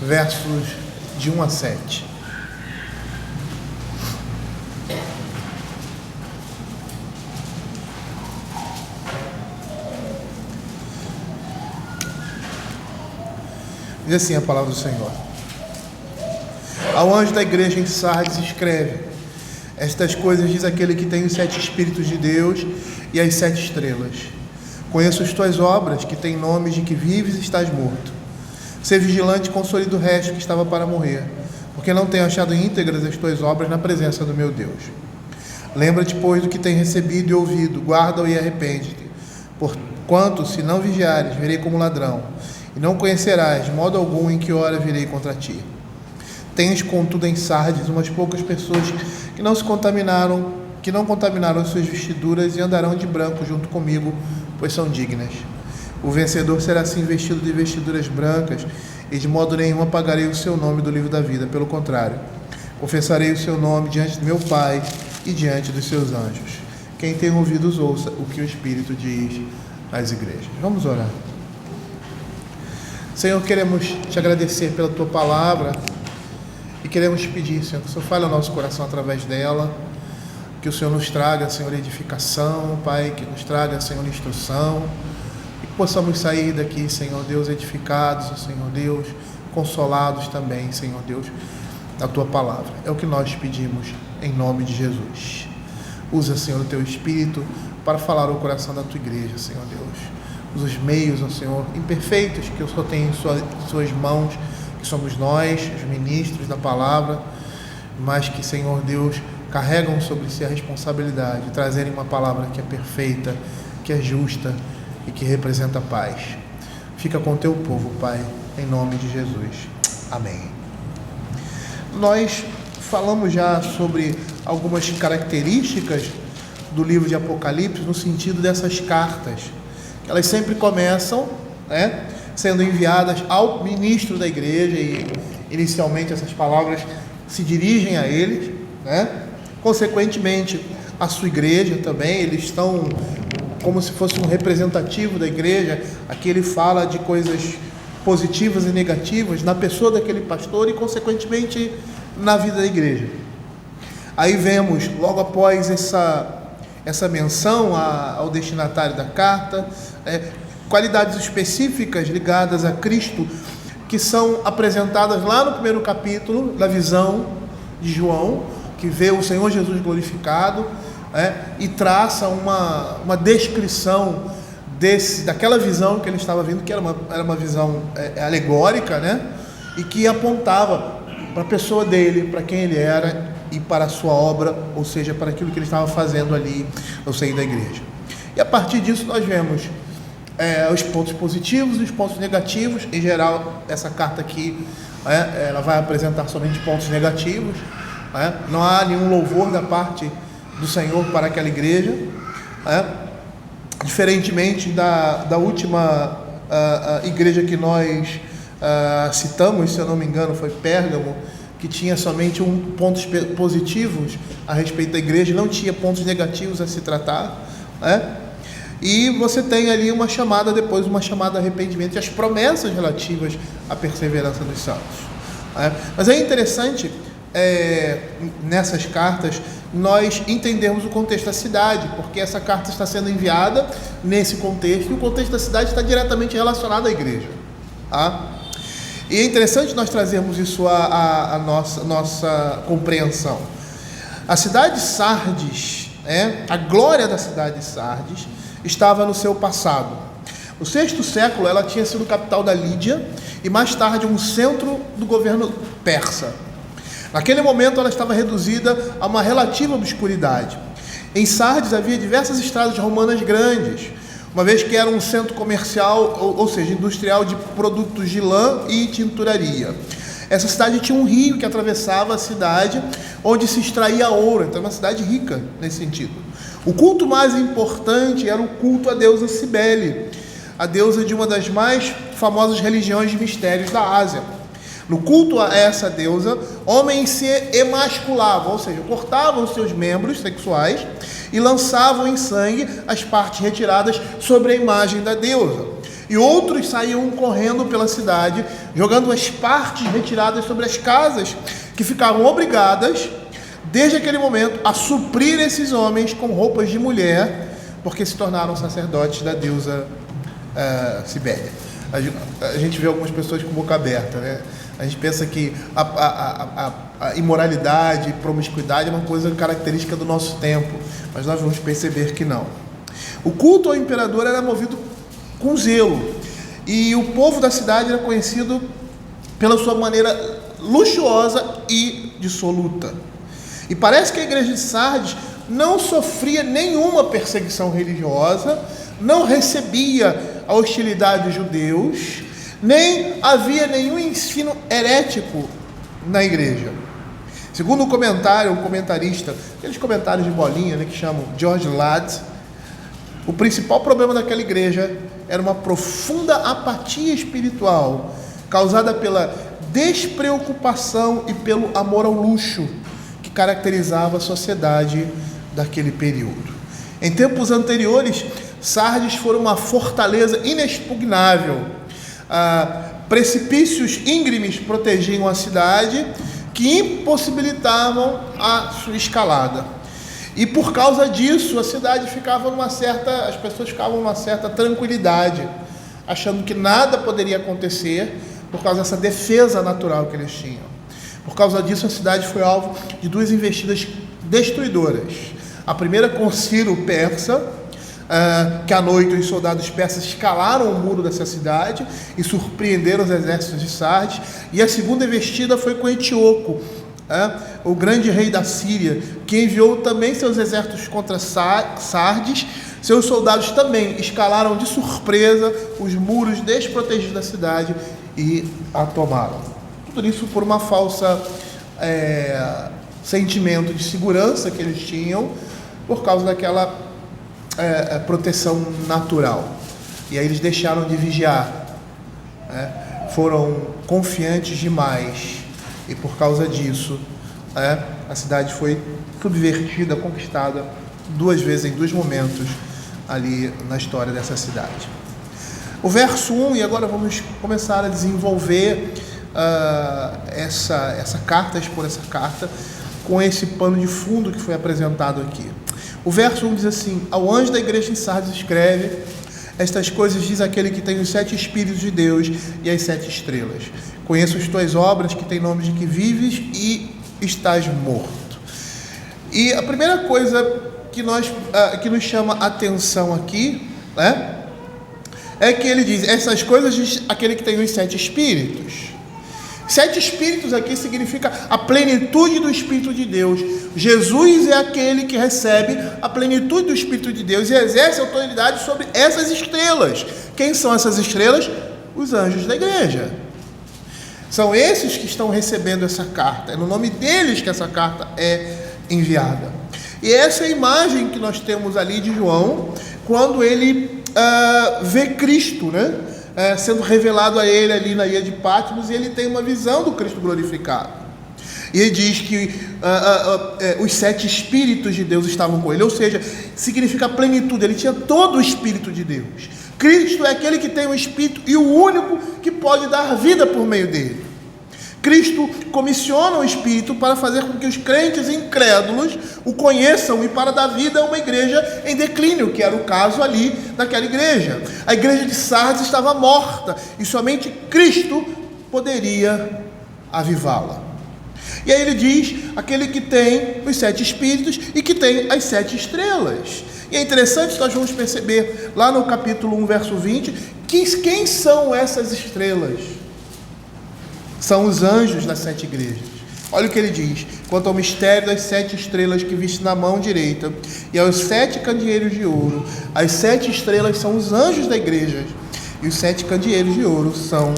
versos de 1 a 7. Diz assim a palavra do Senhor: ao anjo da igreja em Sardes escreve: estas coisas diz aquele que tem os 7 Espíritos de Deus e as 7 estrelas. Conheço as tuas obras, que têm nomes de que vives e estás morto. Sê vigilante e consolida o resto que estava para morrer, porque não tenho achado íntegras as tuas obras na presença do meu Deus. Lembra-te, pois, do que tens recebido e ouvido, guarda-o e arrepende-te. Porquanto, se não vigiares, virei como ladrão, e não conhecerás de modo algum em que hora virei contra ti. Tens, contudo, em Sardes umas poucas pessoas que não contaminaram as suas vestiduras e andarão de branco junto comigo, pois são dignas. O vencedor será assim vestido de vestiduras brancas, e de modo nenhum apagarei o seu nome do livro da vida. Pelo contrário, confessarei o seu nome diante do meu Pai e diante dos seus anjos. Quem tem ouvidos, ouça o que o Espírito diz às igrejas. Vamos orar. Senhor, queremos te agradecer pela tua palavra e queremos te pedir, Senhor, que o Senhor fale ao nosso coração através dela, que o Senhor nos traga, Senhor, edificação, Pai, que nos traga, Senhor, instrução, e que possamos sair daqui, Senhor Deus, edificados, Senhor Deus, consolados também, Senhor Deus, da tua palavra. É o que nós pedimos em nome de Jesus. Usa, Senhor, o teu Espírito para falar ao coração da tua igreja, Senhor Deus. Usa os meios, ó Senhor, imperfeitos que o Senhor tem em suas mãos, que somos nós, os ministros da palavra, mas que, Senhor Deus, carregam sobre si a responsabilidade de trazerem uma palavra que é perfeita, que é justa e que representa a paz. Fica com o teu povo, Pai, em nome de Jesus. Amém. Nós falamos já sobre algumas características do livro de Apocalipse no sentido dessas cartas. Elas sempre começam, sendo enviadas ao ministro da igreja, e inicialmente essas palavras se dirigem a eles, consequentemente a sua igreja também. Eles estão como se fosse um representativo da igreja. Aqui ele fala de coisas positivas e negativas na pessoa daquele pastor e consequentemente na vida da igreja. Aí vemos logo após essa menção ao destinatário da carta, qualidades específicas ligadas a Cristo, que são apresentadas lá no primeiro capítulo da visão de João, que vê o Senhor Jesus glorificado, e traça uma descrição daquela visão que ele estava vendo, que era uma visão alegórica, e que apontava para a pessoa dele, para quem ele era e para a sua obra, ou seja, para aquilo que ele estava fazendo ali no seio da igreja. E a partir disso nós vemos os pontos positivos e os pontos negativos. Em geral, essa carta aqui, ela vai apresentar somente pontos negativos, não há nenhum louvor da parte do Senhor para aquela igreja, diferentemente da última igreja que nós citamos, se eu não me engano foi Pérgamo, que tinha somente pontos positivos a respeito da igreja, não tinha pontos negativos a se tratar, e você tem ali uma chamada a arrependimento e as promessas relativas à perseverança dos santos. Mas é interessante, nessas cartas, nós entendermos o contexto da cidade, porque essa carta está sendo enviada nesse contexto, e o contexto da cidade está diretamente relacionado à igreja. E é interessante nós trazermos isso à nossa compreensão. A cidade de Sardes, a glória da cidade de Sardes, estava no seu passado. No 6º século, ela tinha sido capital da Lídia e mais tarde um centro do governo persa. Naquele momento, ela estava reduzida a uma relativa obscuridade. Em Sardes havia diversas estradas romanas grandes, uma vez que era um centro comercial, ou seja, industrial de produtos de lã e tinturaria. Essa cidade tinha um rio que atravessava a cidade, onde se extraía ouro. Então, é uma cidade rica nesse sentido. O culto mais importante era o culto à deusa Cibele, a deusa de uma das mais famosas religiões de mistérios da Ásia. No culto a essa deusa, homens se emasculavam, ou seja, cortavam seus membros sexuais e lançavam em sangue as partes retiradas sobre a imagem da deusa. E outros saíam correndo pela cidade, jogando as partes retiradas sobre as casas, que ficavam obrigadas, desde aquele momento, a suprir esses homens com roupas de mulher, porque se tornaram sacerdotes da deusa Cibele. A gente vê algumas pessoas com boca aberta, né? A gente pensa que a imoralidade, promiscuidade é uma coisa característica do nosso tempo, mas nós vamos perceber que não. O culto ao imperador era movido com zelo, e o povo da cidade era conhecido pela sua maneira luxuosa e dissoluta. E parece que a igreja de Sardes não sofria nenhuma perseguição religiosa, não recebia a hostilidade dos judeus, nem havia nenhum ensino herético na igreja. Segundo um comentarista, aqueles comentários de bolinha, né, que chamam George Ladd, o principal problema daquela igreja era uma profunda apatia espiritual, causada pela despreocupação e pelo amor ao luxo, que caracterizava a sociedade daquele período. Em tempos anteriores, Sardes foi uma fortaleza inexpugnável. Precipícios íngremes protegiam a cidade, que impossibilitavam a sua escalada. E por causa disso, a cidade ficava as pessoas ficavam numa certa tranquilidade, achando que nada poderia acontecer por causa dessa defesa natural que eles tinham. Por causa disso, a cidade foi alvo de duas investidas destruidoras. A primeira com Ciro persa, que à noite os soldados persas escalaram o muro dessa cidade e surpreenderam os exércitos de Sardes. E a segunda investida foi com Etíoco, o grande rei da Síria, que enviou também seus exércitos contra Sardes. Seus soldados também escalaram de surpresa os muros desprotegidos da cidade e a tomaram. Tudo isso por uma falsa sentimento de segurança que eles tinham, por causa daquela proteção natural. E aí eles deixaram de vigiar, foram confiantes demais, e por causa disso a cidade foi subvertida, conquistada duas vezes em dois momentos ali na história dessa cidade. O verso 1, e agora vamos começar a desenvolver essa carta, expor essa carta com esse pano de fundo que foi apresentado aqui. O verso 1 diz assim: ao anjo da igreja em Sardes escreve: estas coisas diz aquele que tem os 7 Espíritos de Deus e as 7 estrelas. Conheço as tuas obras, que tem nome de que vives e estás morto. E a primeira coisa que nos chama a atenção aqui, é que ele diz: essas coisas diz aquele que tem os 7 Espíritos. 7 Espíritos aqui significa a plenitude do Espírito de Deus. Jesus é aquele que recebe a plenitude do Espírito de Deus e exerce autoridade sobre essas estrelas. Quem são essas estrelas? Os anjos da igreja. São esses que estão recebendo essa carta. É no nome deles que essa carta é enviada. E essa é a imagem que nós temos ali de João, quando ele vê Cristo, sendo revelado a ele ali na ilha de Patmos, e ele tem uma visão do Cristo glorificado. E ele diz que os 7 Espíritos de Deus estavam com ele, ou seja, significa plenitude, ele tinha todo o Espírito de Deus. Cristo é aquele que tem o Espírito e o único que pode dar vida por meio dele. Cristo comissiona o Espírito para fazer com que os crentes incrédulos o conheçam e para dar vida a uma igreja em declínio, que era o caso ali daquela igreja. A igreja de Sardes estava morta e somente Cristo poderia avivá-la. E aí ele diz: aquele que tem os 7 Espíritos e que tem as 7 estrelas. E é interessante, nós vamos perceber lá no capítulo 1, verso 20, que quem são essas estrelas? São os anjos das 7 igrejas. Olha o que ele diz: quanto ao mistério das 7 estrelas que viste na mão direita e aos 7 candeeiros de ouro, as 7 estrelas são os anjos da igreja e os 7 candeeiros de ouro são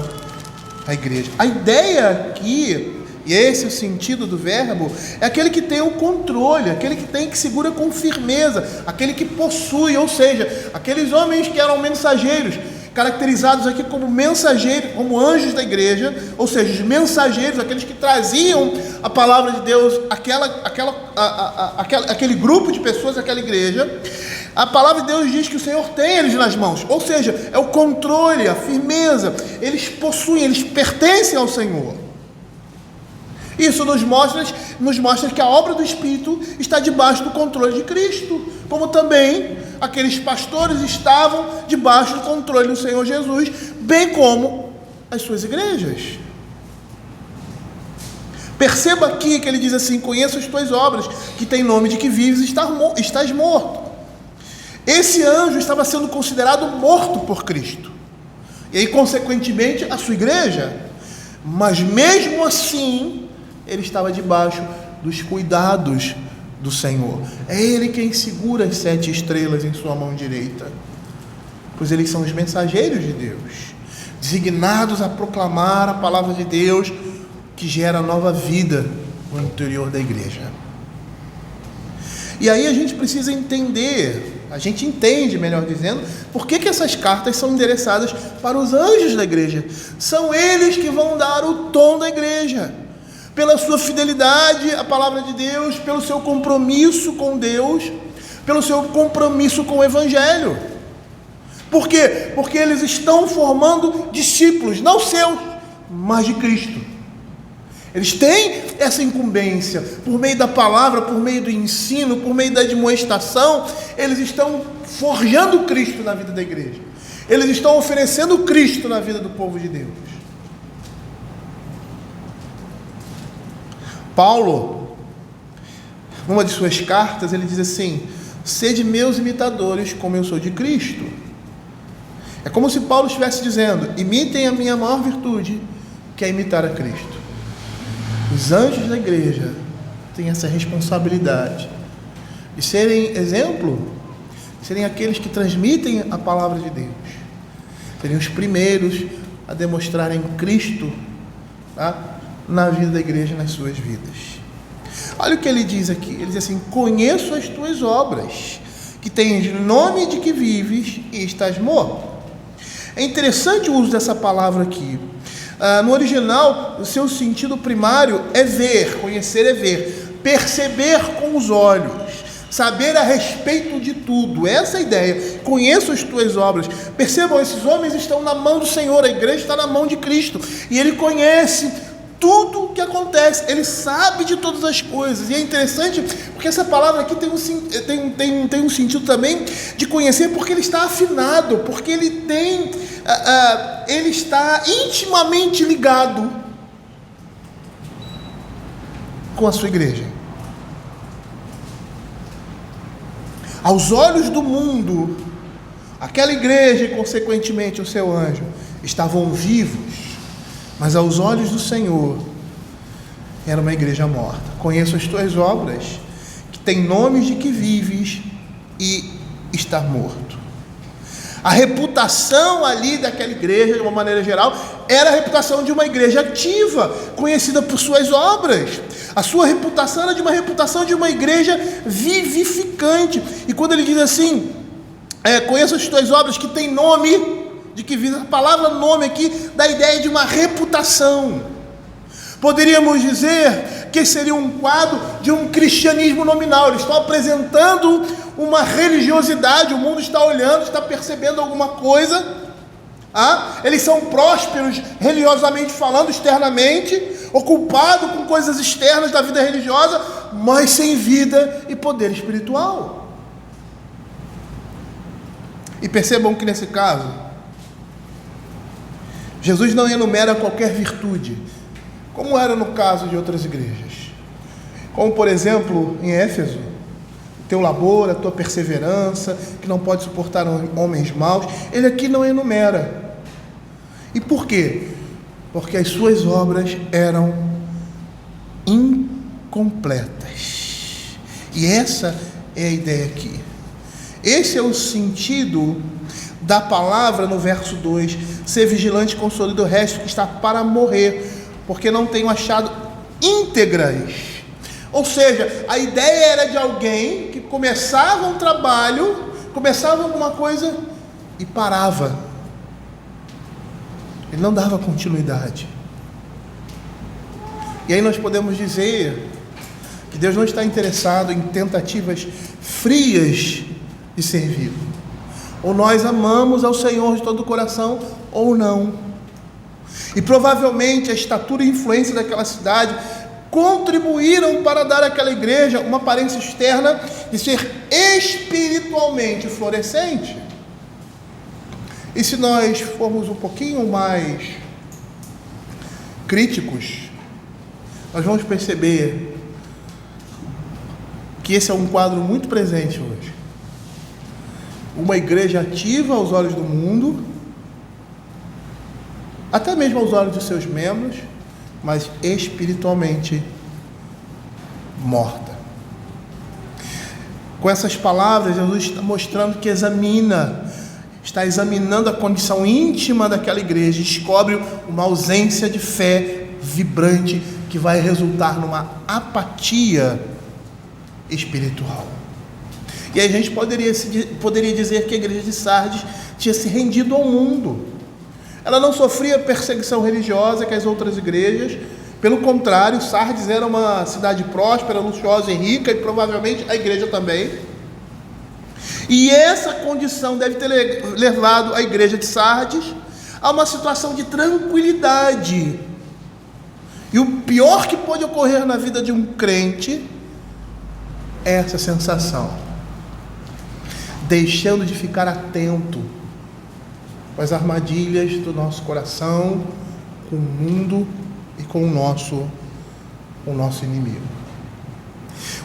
a igreja. A ideia aqui, e esse é o sentido do verbo, é aquele que tem o controle, aquele que segura com firmeza, aquele que possui, ou seja, aqueles homens que eram mensageiros, caracterizados aqui como mensageiros, como anjos da igreja, ou seja, os mensageiros, aqueles que traziam a palavra de Deus, aquele grupo de pessoas, aquela igreja, A palavra de Deus diz que o Senhor tem eles nas mãos, ou seja, é o controle, a firmeza, eles possuem, eles pertencem ao Senhor. Isso nos mostra que a obra do Espírito está debaixo do controle de Cristo, como também aqueles pastores estavam debaixo do controle do Senhor Jesus, bem como as suas igrejas. Perceba aqui que ele diz assim: conheço as tuas obras, que tem nome de que vives e estás morto. Esse anjo estava sendo considerado morto por Cristo, e aí consequentemente a sua igreja, mas mesmo assim ele estava debaixo dos cuidados do Senhor. É Ele quem segura as 7 estrelas em sua mão direita, pois eles são os mensageiros de Deus, designados a proclamar a palavra de Deus, que gera nova vida no interior da igreja. E aí a gente precisa entender, a gente entende, melhor dizendo, por que essas cartas são endereçadas para os anjos da igreja. São eles que vão dar o tom da igreja, pela sua fidelidade à palavra de Deus, pelo seu compromisso com Deus, pelo seu compromisso com o Evangelho. Por quê? Porque eles estão formando discípulos, não seus, mas de Cristo. Eles têm essa incumbência, por meio da palavra, por meio do ensino, por meio da admoestação, eles estão forjando Cristo na vida da igreja. Eles estão oferecendo Cristo na vida do povo de Deus. Paulo, numa de suas cartas, ele diz assim: sede meus imitadores, como eu sou de Cristo. É como se Paulo estivesse dizendo: imitem a minha maior virtude, que é imitar a Cristo. Os anjos da igreja têm essa responsabilidade de serem exemplo, serem aqueles que transmitem a palavra de Deus, serem os primeiros a demonstrarem Cristo, tá, na vida da igreja, nas suas vidas. Olha o que ele diz aqui, ele diz assim: conheço as tuas obras, que tens nome de que vives e estás morto. É interessante o uso dessa palavra aqui. No original, o seu sentido primário é ver, conhecer é ver, perceber com os olhos, saber a respeito de tudo. Essa é a ideia. Conheço as tuas obras. Percebam, esses homens estão na mão do Senhor, a igreja está na mão de Cristo, e Ele conhece tudo o que acontece, Ele sabe de todas as coisas. E é interessante porque essa palavra aqui tem um sentido também de conhecer, porque Ele está afinado, porque Ele está intimamente ligado com a sua igreja. Aos olhos do mundo, aquela igreja e consequentemente o seu anjo estavam vivos, mas aos olhos do Senhor era uma igreja morta. Conheço as tuas obras, que tem nomes de que vives e está morto. A reputação ali daquela igreja, de uma maneira geral, era a reputação de uma igreja ativa, conhecida por suas obras. A sua reputação era de uma reputação de uma igreja vivificante. E quando ele diz assim, conheço as tuas obras, que tem nome de que vive, a palavra nome aqui dá a ideia de uma reputação. Poderíamos dizer que seria um quadro de um cristianismo nominal. Eles estão apresentando uma religiosidade, o mundo está olhando, está percebendo alguma coisa. Eles são prósperos religiosamente falando, externamente, ocupados com coisas externas da vida religiosa, mas sem vida e poder espiritual. E percebam que nesse caso, Jesus não enumera qualquer virtude, como era no caso de outras igrejas. Como, por exemplo, em Éfeso, teu labor, a tua perseverança, que não pode suportar homens maus. Ele aqui não enumera. E por quê? Porque as suas obras eram incompletas. E essa é a ideia aqui. Esse é o sentido da palavra no verso 2: ser vigilante e consolida o resto que está para morrer, porque não tenho achado íntegras. Ou seja, a ideia era de alguém que começava um trabalho, começava alguma coisa e parava. Ele não dava continuidade. E aí nós podemos dizer que Deus não está interessado em tentativas frias de servir. Ou nós amamos ao Senhor de todo o coração, ou não. E provavelmente a estatura e influência daquela cidade contribuíram para dar àquela igreja uma aparência externa de ser espiritualmente florescente. E se nós formos um pouquinho mais críticos, nós vamos perceber que esse é um quadro muito presente hoje. Uma igreja ativa aos olhos do mundo, até mesmo aos olhos dos seus membros, mas espiritualmente morta. Com essas palavras, Jesus está mostrando que está examinando a condição íntima daquela igreja, descobre uma ausência de fé vibrante que vai resultar numa apatia espiritual. E aí a gente poderia dizer que a igreja de Sardes tinha se rendido ao mundo. Ela não sofria perseguição religiosa que as outras igrejas. Pelo contrário, Sardes era uma cidade próspera, luxuosa e rica, e provavelmente a igreja também. E essa condição deve ter levado a igreja de Sardes a uma situação de tranquilidade. E o pior que pode ocorrer na vida de um crente é essa sensação, deixando de ficar atento com as armadilhas do nosso coração, com o mundo e com o nosso inimigo.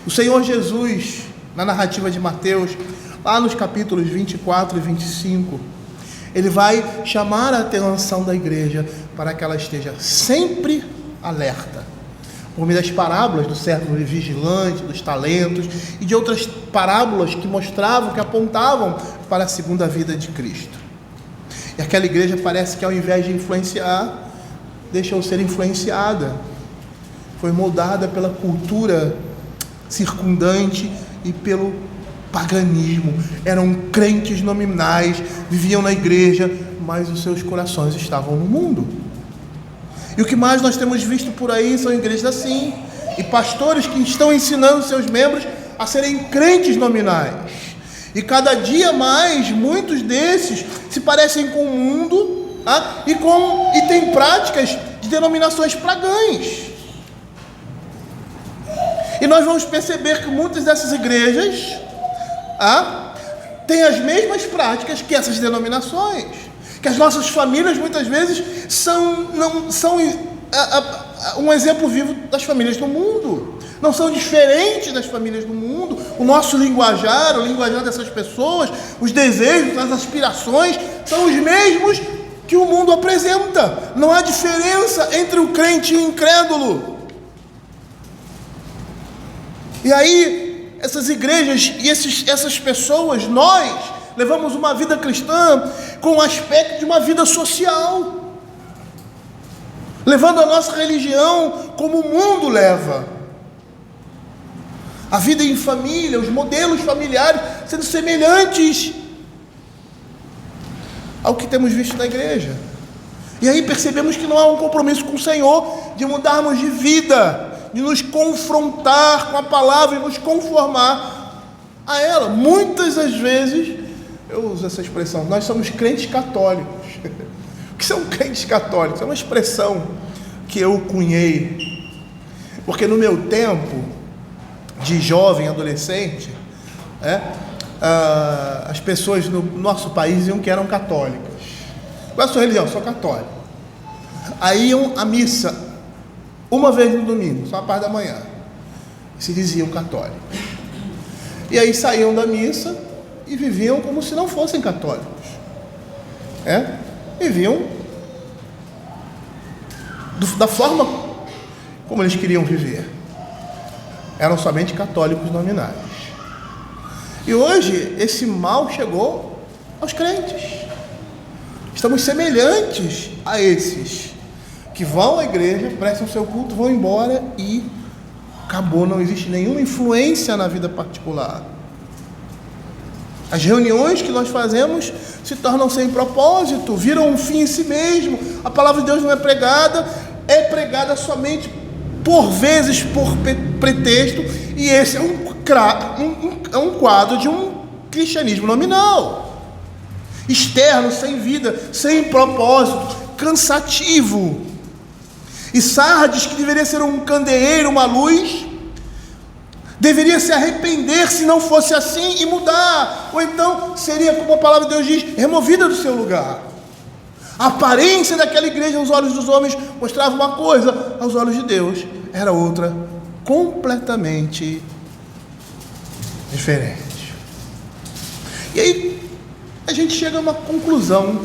O Senhor Jesus, na narrativa de Mateus, lá nos capítulos 24 e 25, ele vai chamar a atenção da igreja para que ela esteja sempre alerta, por meio das parábolas do servo vigilante, dos talentos e de outras parábolas que mostravam, que apontavam para a segunda vida de Cristo. E aquela igreja parece que, ao invés de influenciar, deixou ser influenciada, foi moldada pela cultura circundante e pelo paganismo. Eram crentes nominais, viviam na igreja, mas os seus corações estavam no mundo. E o que mais nós temos visto por aí são igrejas assim, e pastores que estão ensinando seus membros a serem crentes nominais. E cada dia mais, muitos desses se parecem com o mundo, e têm práticas de denominações pagãs. E nós vamos perceber que muitas dessas igrejas têm as mesmas práticas que essas denominações, que as nossas famílias muitas vezes são um exemplo vivo das famílias do mundo. Não são diferentes das famílias do mundo. O nosso linguajar, o linguajar dessas pessoas, os desejos, as aspirações são os mesmos que o mundo apresenta. Não há diferença entre o crente e o incrédulo. E aí, essas igrejas e essas pessoas, nós levamos uma vida cristã com o aspecto de uma vida social, levando a nossa religião como o mundo leva. A vida em família, os modelos familiares sendo semelhantes ao que temos visto na igreja. E aí percebemos que não há um compromisso com o Senhor de mudarmos de vida, de nos confrontar com a palavra e nos conformar a ela. Muitas das vezes, eu uso essa expressão, nós somos crentes católicos. O que são crentes católicos? É uma expressão que eu cunhei, porque no meu tempo de jovem, adolescente, as pessoas no nosso país diziam que eram católicas. Qual é a sua religião? Sou católico. Aí iam à missa uma vez no domingo, só a parte da manhã, se diziam católicos. E aí saíam da missa e viviam como se não fossem católicos. Viviam da forma como eles queriam viver. Eram somente católicos nominais. E hoje esse mal chegou aos crentes. Estamos semelhantes a esses que vão à igreja, prestam seu culto, vão embora e acabou, não existe nenhuma influência na vida particular. As reuniões que nós fazemos se tornam sem propósito, viram um fim em si mesmo. A palavra de Deus não é pregada somente por vezes por pretexto, e esse é um quadro de um cristianismo nominal, externo, sem vida, sem propósito, cansativo. E Sardes, que deveria ser um candeeiro, uma luz, deveria se arrepender se não fosse assim e mudar, ou então seria, como a palavra de Deus diz, removida do seu lugar. A aparência daquela igreja aos olhos dos homens mostrava uma coisa, aos olhos de Deus era outra, completamente diferente. E aí a gente chega a uma conclusão,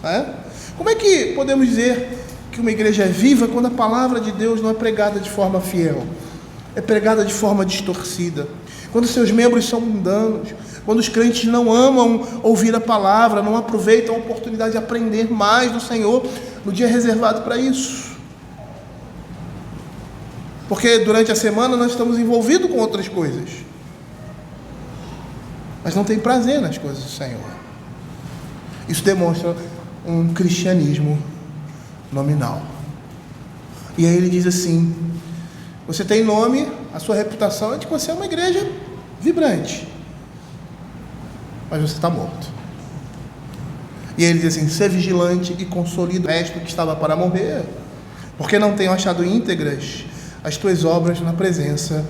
né? Como é que podemos dizer que uma igreja é viva quando a palavra de Deus não é pregada de forma fiel, é pregada de forma distorcida, quando seus membros são mundanos, quando os crentes não amam ouvir a palavra, não aproveitam a oportunidade de aprender mais do Senhor no dia reservado para isso? Porque durante a semana nós estamos envolvidos com outras coisas, mas não tem prazer nas coisas do Senhor. Isso demonstra um cristianismo nominal. E aí ele diz assim: você tem nome, a sua reputação é de que você é uma igreja vibrante, mas você está morto. E ele diz assim: ser vigilante e consolida o resto que estava para morrer, porque não tenho achado íntegras as tuas obras na presença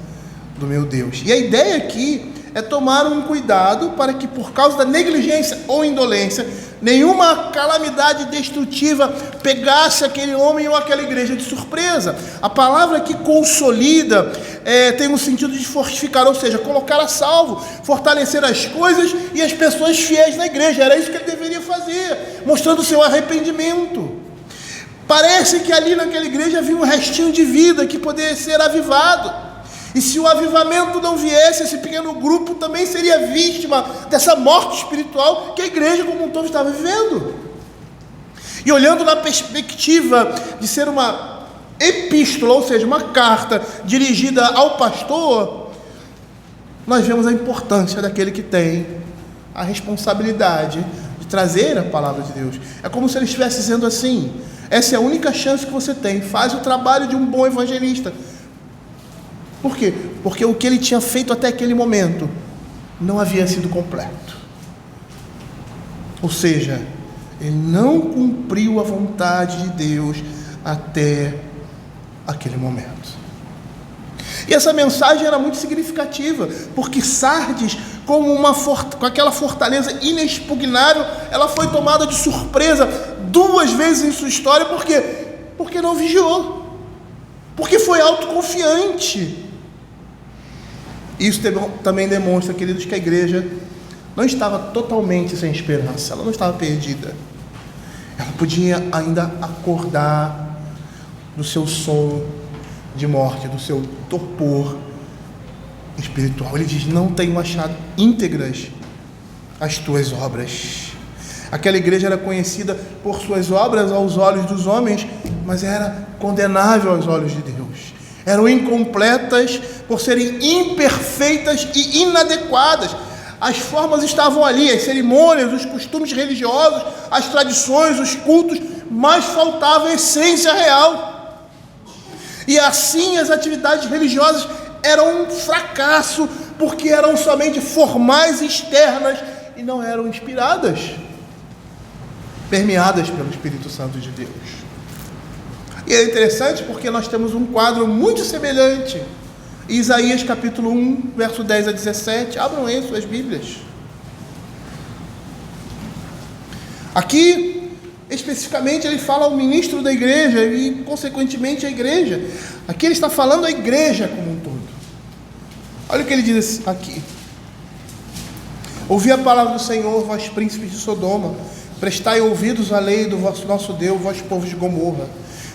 do meu Deus. E a ideia aqui é tomar um cuidado para que, por causa da negligência ou indolência, nenhuma calamidade destrutiva pegasse aquele homem ou aquela igreja de surpresa. A palavra aqui consolida tem um sentido de fortificar, ou seja, colocar a salvo, fortalecer as coisas e as pessoas fiéis na igreja. Era isso que ele deveria fazer, mostrando o seu arrependimento. Parece que ali naquela igreja havia um restinho de vida que poderia ser avivado. E se o avivamento não viesse, esse pequeno grupo também seria vítima dessa morte espiritual que a igreja como um todo estava vivendo. E olhando na perspectiva de ser uma epístola, ou seja, uma carta dirigida ao pastor, nós vemos a importância daquele que tem a responsabilidade de trazer a palavra de Deus. É como se ele estivesse dizendo assim: essa é a única chance que você tem, faz o trabalho de um bom evangelista. Por quê? Porque o que ele tinha feito até aquele momento não havia sido completo. Ou seja, ele não cumpriu a vontade de Deus até aquele momento. E essa mensagem era muito significativa, porque Sardes, com aquela fortaleza inexpugnável, ela foi tomada de surpresa 2 vezes em sua história. Por quê? Porque não vigiou, porque foi autoconfiante. Isso também demonstra, queridos, que a igreja não estava totalmente sem esperança, ela não estava perdida. Ela podia ainda acordar do seu sono de morte, do seu torpor espiritual. Ele diz: não tenho achado íntegras as tuas obras. Aquela igreja era conhecida por suas obras aos olhos dos homens, mas era condenável aos olhos de Deus. Eram incompletas por serem imperfeitas e inadequadas. As formas estavam ali, as cerimônias, os costumes religiosos, as tradições, os cultos, mas faltava a essência real. E assim as atividades religiosas eram um fracasso, porque eram somente formais e externas e não eram inspiradas, permeadas pelo Espírito Santo de Deus. E é interessante porque nós temos um quadro muito semelhante. Isaías capítulo 1, verso 10 a 17. Abram aí suas Bíblias. Aqui, especificamente, ele fala ao ministro da igreja e, consequentemente, à igreja. Aqui ele está falando à igreja como um todo. Olha o que ele diz aqui: ouvi a palavra do Senhor, vós príncipes de Sodoma, prestai ouvidos à lei do nosso Deus, vós povos de Gomorra.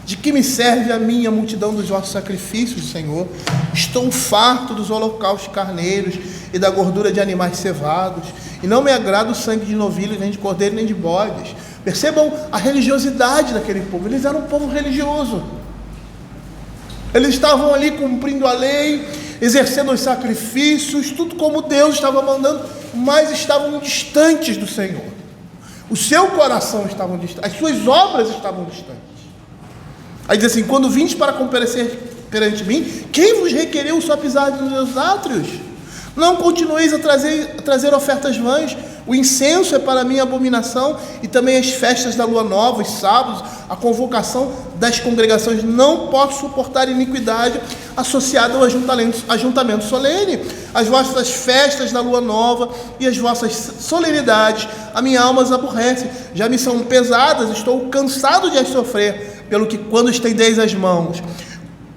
De que me serve a minha multidão dos vossos sacrifícios, Senhor? Estou farto dos holocaustos carneiros e da gordura de animais cevados, e não me agrada o sangue de novilhos, nem de cordeiro, nem de bodes. Percebam a religiosidade daquele povo. Eles eram um povo religioso. Eles estavam ali cumprindo a lei, exercendo os sacrifícios, tudo como Deus estava mandando, mas estavam distantes do Senhor. O seu coração estava distante, as suas obras estavam distantes. Aí diz assim: quando vindes para comparecer perante mim, quem vos requereu só pisar nos meus átrios? Não continueis a trazer ofertas vãs. O incenso é para mim abominação, e também as festas da lua nova, os sábados, a convocação das congregações. Não posso suportar iniquidade associada ao ajuntamento solene. As vossas festas da lua nova e as vossas solenidades, a minha alma as aborrece. Já me são pesadas, estou cansado de as sofrer. Pelo que, quando estendeis as mãos,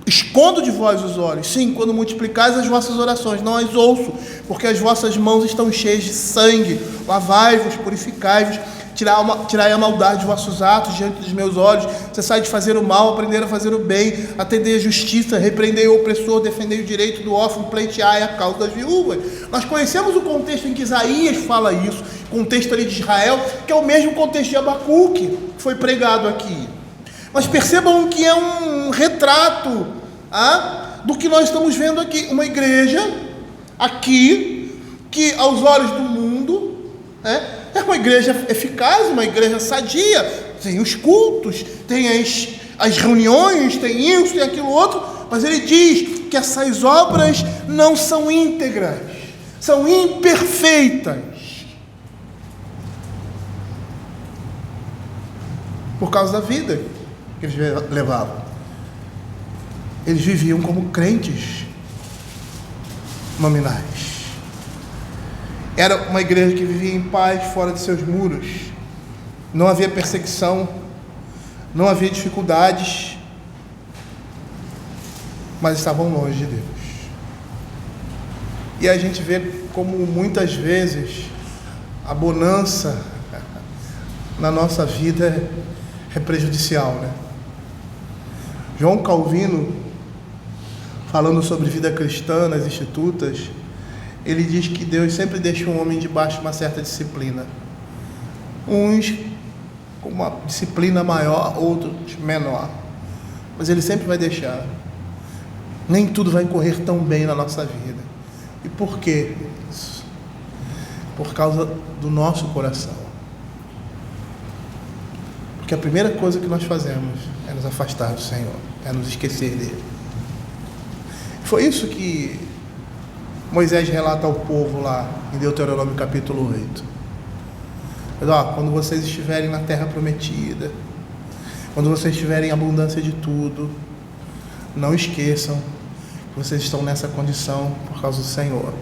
escondo de vós os olhos. Sim, quando multiplicais as vossas orações, não as ouço, porque as vossas mãos estão cheias de sangue. Lavai-vos, purificai-vos, tirai a maldade de vossos atos diante dos meus olhos. Cessai de fazer o mal, aprender a fazer o bem, atendei a justiça, repreendei o opressor, defendei o direito do órfão, pleiteai a causa das viúvas. Nós conhecemos o contexto em que Isaías fala isso, o contexto ali de Israel, que é o mesmo contexto de Abacuque, que foi pregado aqui. Mas percebam que é um retrato do que nós estamos vendo aqui. Uma igreja aqui, que aos olhos do mundo é uma igreja eficaz, uma igreja sadia. Tem os cultos, tem as reuniões, tem isso, tem aquilo outro. Mas ele diz que essas obras não são íntegras, são imperfeitas. Por causa da vida que eles levavam. Eles viviam como crentes nominais. Era uma igreja que vivia em paz fora de seus muros. Não havia perseguição, não havia dificuldades, mas estavam longe de Deus. E a gente vê como muitas vezes a bonança na nossa vida é prejudicial, né? João Calvino, falando sobre vida cristã nas institutas, ele diz que Deus sempre deixa um homem debaixo de uma certa disciplina. Uns com uma disciplina maior, outros menor. Mas ele sempre vai deixar. Nem tudo vai correr tão bem na nossa vida. E por quê? Por causa do nosso coração. Porque a primeira coisa que nós fazemos é nos afastar do Senhor, é nos esquecer dele. Foi isso que Moisés relata ao povo lá em Deuteronômio capítulo 8. Mas, quando vocês estiverem na terra prometida, quando vocês estiverem em abundância de tudo, não esqueçam que vocês estão nessa condição por causa do Senhor.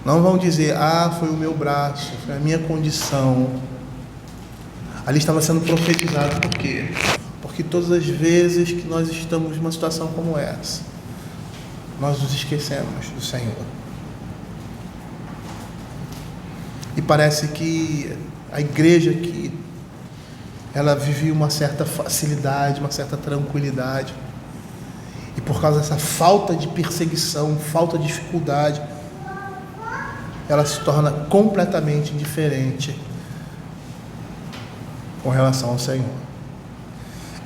Não vão dizer, foi o meu braço, foi a minha condição. Ali estava sendo profetizado. Por quê? Porque todas as vezes que nós estamos numa situação como essa, nós nos esquecemos do Senhor. E parece que a igreja aqui, ela vivia uma certa facilidade, uma certa tranquilidade. E por causa dessa falta de perseguição, falta de dificuldade, ela se torna completamente indiferente com relação ao Senhor.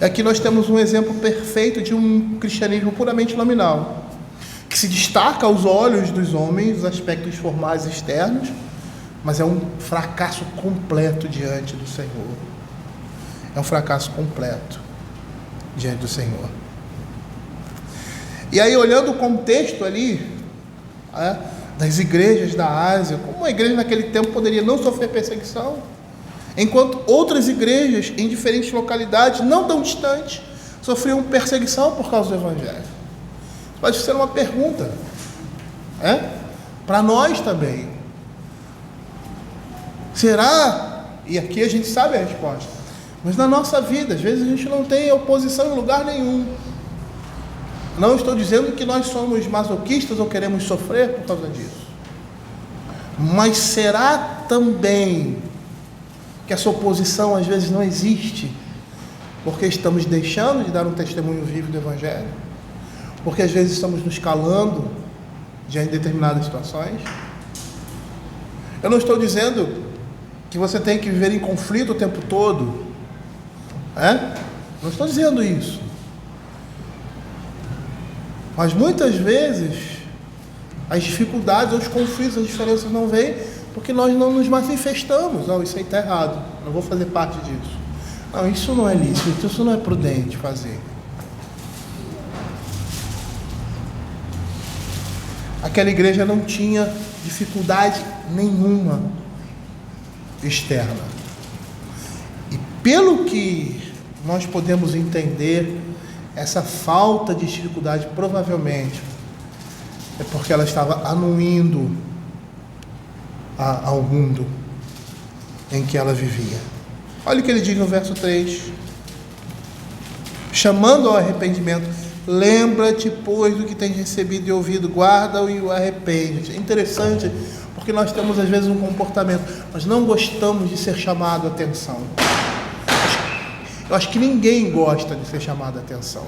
Aqui nós temos um exemplo perfeito de um cristianismo puramente nominal, que se destaca aos olhos dos homens, os aspectos formais e externos, mas é um fracasso completo diante do Senhor. É um fracasso completo diante do Senhor. E aí, olhando o contexto ali das igrejas da Ásia, como uma igreja naquele tempo poderia não sofrer perseguição, enquanto outras igrejas em diferentes localidades, não tão distantes, sofriam perseguição por causa do Evangelho. Pode ser uma pergunta, para nós também. Será? E aqui a gente sabe a resposta. Mas na nossa vida, às vezes a gente não tem oposição em lugar nenhum. Não estou dizendo que nós somos masoquistas ou queremos sofrer por causa disso. Mas será também que essa oposição às vezes não existe porque estamos deixando de dar um testemunho vivo do Evangelho? Porque às vezes estamos nos calando diante de determinadas situações? Eu não estou dizendo que você tem que viver em conflito o tempo todo, não estou dizendo isso. Mas muitas vezes as dificuldades, os conflitos, as diferenças não vêm porque nós não nos manifestamos. Isso aí está errado, não vou fazer parte disso. Não, isso não é lícito, isso não é prudente fazer. aquela igreja não tinha dificuldade nenhuma externa. E pelo que nós podemos entender, essa falta de dificuldade provavelmente é porque ela estava anuindo ao mundo em que ela vivia. Olha o que ele diz no verso 3: chamando ao arrependimento, lembra-te, pois, do que tens recebido e ouvido, guarda-o e o arrepende. É interessante, porque nós temos às vezes um comportamento, nós não gostamos de ser chamado a atenção. Eu acho que ninguém gosta de ser chamado a atenção,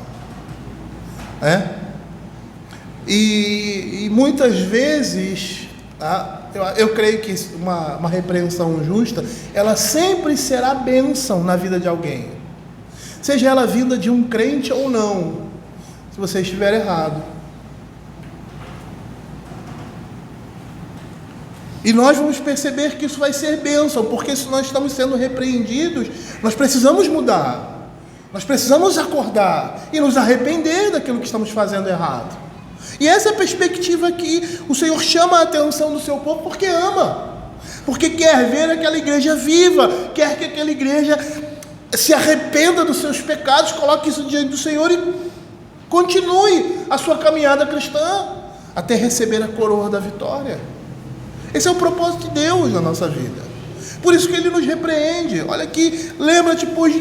e muitas vezes, eu creio que uma repreensão justa, ela sempre será bênção na vida de alguém, seja ela vinda de um crente ou não, se você estiver errado. E nós vamos perceber que isso vai ser bênção, porque se nós estamos sendo repreendidos, nós precisamos mudar, nós precisamos acordar e nos arrepender daquilo que estamos fazendo errado. E essa é a perspectiva que o Senhor chama a atenção do seu povo, porque ama, porque quer ver aquela igreja viva, quer que aquela igreja se arrependa dos seus pecados, coloque isso diante do Senhor e continue a sua caminhada cristã até receber a coroa da vitória. Esse é o propósito de Deus na nossa vida. Por isso que Ele nos repreende. Olha aqui, lembra-te, pois,